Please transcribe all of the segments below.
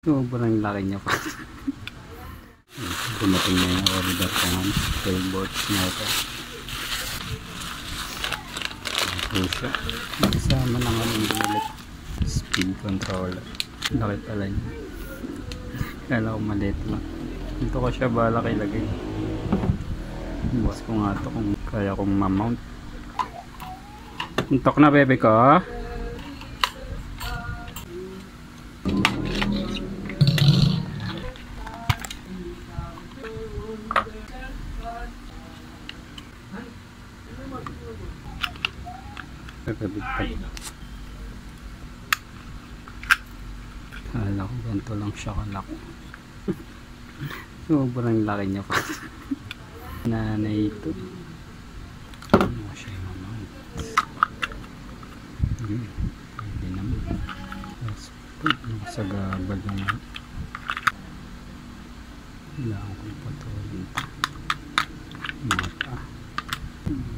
Sobrang laki niya pa. Dumating na yung order ko ng 12 volts motor. Ito siya. Kasama na nga ng bumalik. Speed controller. Laki pala niya. Kala ko maliit lang. Ito ko siya balak ilagay. Bukas ko nga ito kung kaya kong mamount. Untok na bebe ko. Kagabit-tabit. Kala ko ganito lang siya kalaki. Sobrang laki niya pa. Nanay ito. Ano ko siya yung amount? Pwede naman. Nakasagabal naman. Kailangan ko patuloy ito. Mata.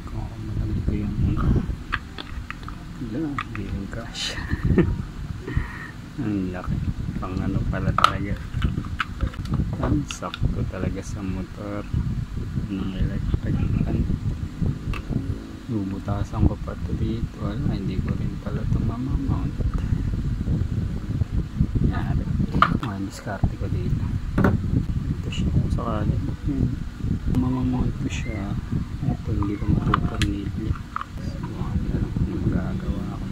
Kung ako malagay ko yung hindi yung cash. Ang laki. Pang ano pala talaga. Ang sakto talaga sa motor ng electric fan. Bubutasan ko pa ito dito. Wala, hindi ko rin pala ito mamamount. Yari. Diskarte ko dito. Ito siya kung sakali. Mamamount ko siya. Ito hindi ko matutornilyo. Magagawa ako.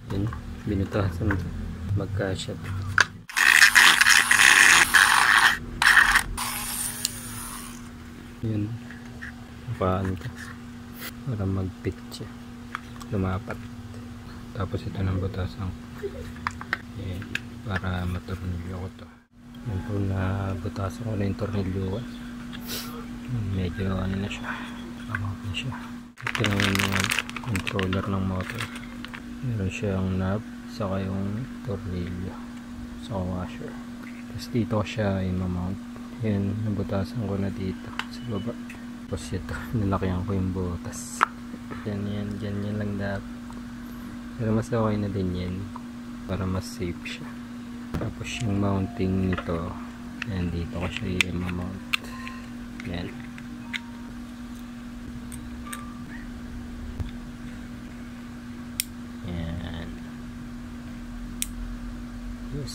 Yun, binutasan magkasya. Yun, napaan ko para mag-fit siya, lumapat. Tapos ito ng butasan ko. Yan, para matornilyo ko to. Yan po na butasan ko na yung tornilyo ko. Medyo ano na siya, pamot na siya. Ito naman yung controller ng motor. Meron siyang knob, saka yung tornilyo, saka washer. Tapos dito siya i-mount. Yan, nabutasan ko na dito sa baba. Tapos ito, nilakyan ko yung butas. Yan lang dapat. Pero mas okay na din yan para mas safe siya. Tapos yung mounting nito, yan, dito ko siya i-mount. Yan. Yes,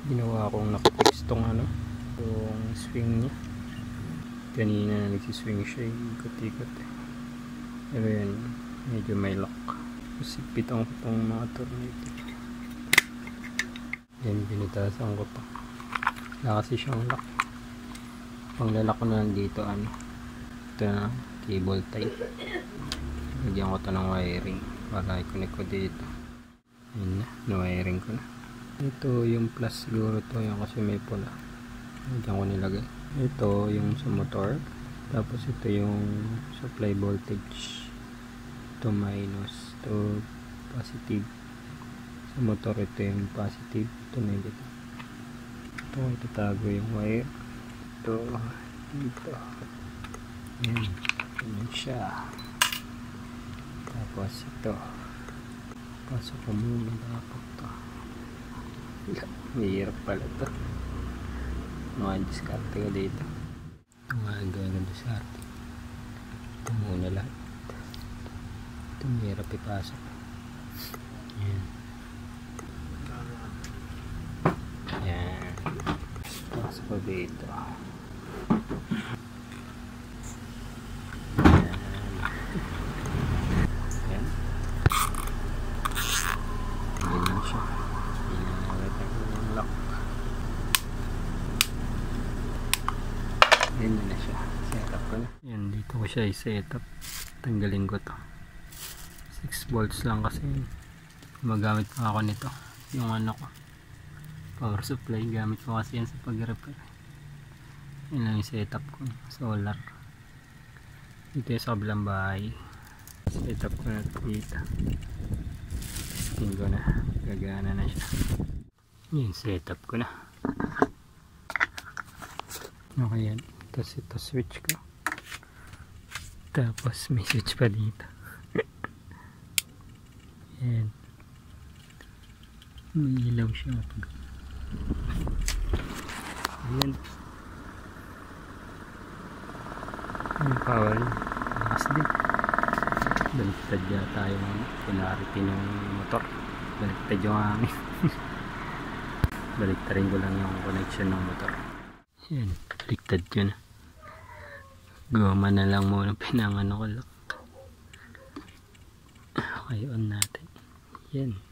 ginawa akong nakapix tong ano, yung swing niya. Kanina nagsiswing siya, ikot-ikot eh. Pero yan, medyo may lock. Tapos ipitan ko itong mga tornilyo. Yan, binutasan ko pa. Wala kasi siyang lock. Panglalak ko na dito ano, ito na cable tie. Lagyan ko ito ng wiring para i-connect ko dito. Yan na, na-wiring ko na. Ito yung plus siguro to, yung kasi may pula. Diyan ko nilagay. Ito yung sa motor. Tapos ito yung supply voltage. Ito minus. Ito positive. Sa motor ito yung positive. Ito negative. Ito itatago yung wire. Ito. Dito. Yan. Yan siya. Tapos ito. Pasok ko muna dapat ito. Mahirap pala ito. Mga diskarte ko dito. Mga gawin ng diskarte. Ito muna lahat. Ito mahirap ipasok. Yan. Yan. Pasok ko dito. Yan. Ganyan siya. Yan na siya. Setup ko na. Yan, dito ko siya i-setup. Tanggalin ko to. 6 volts lang kasi gumagamit pa ako nito. Yung ano ko, power supply. Gamit ko kasi yan sa pag-repair. Yan lang yung setup ko. Solar. Dito yung sa kabilang bahay. Setup ko na dito. Testing ko na. Gagana na siya. Yan, setup ko na. Okay yan. Tapos ito switch ko. Tapos may switch pa dito. Yan. May ilaw siya. Ayan. Ang power niya. Lakas din. Baliktad yata yung polarity ng motor. Baliktad yung hangin. Baliktarin ko lang yung connection ng motor. Ayan. Baliktad yun. Goma na lang muna pinangano ko lang. Okay, on natin. Yan.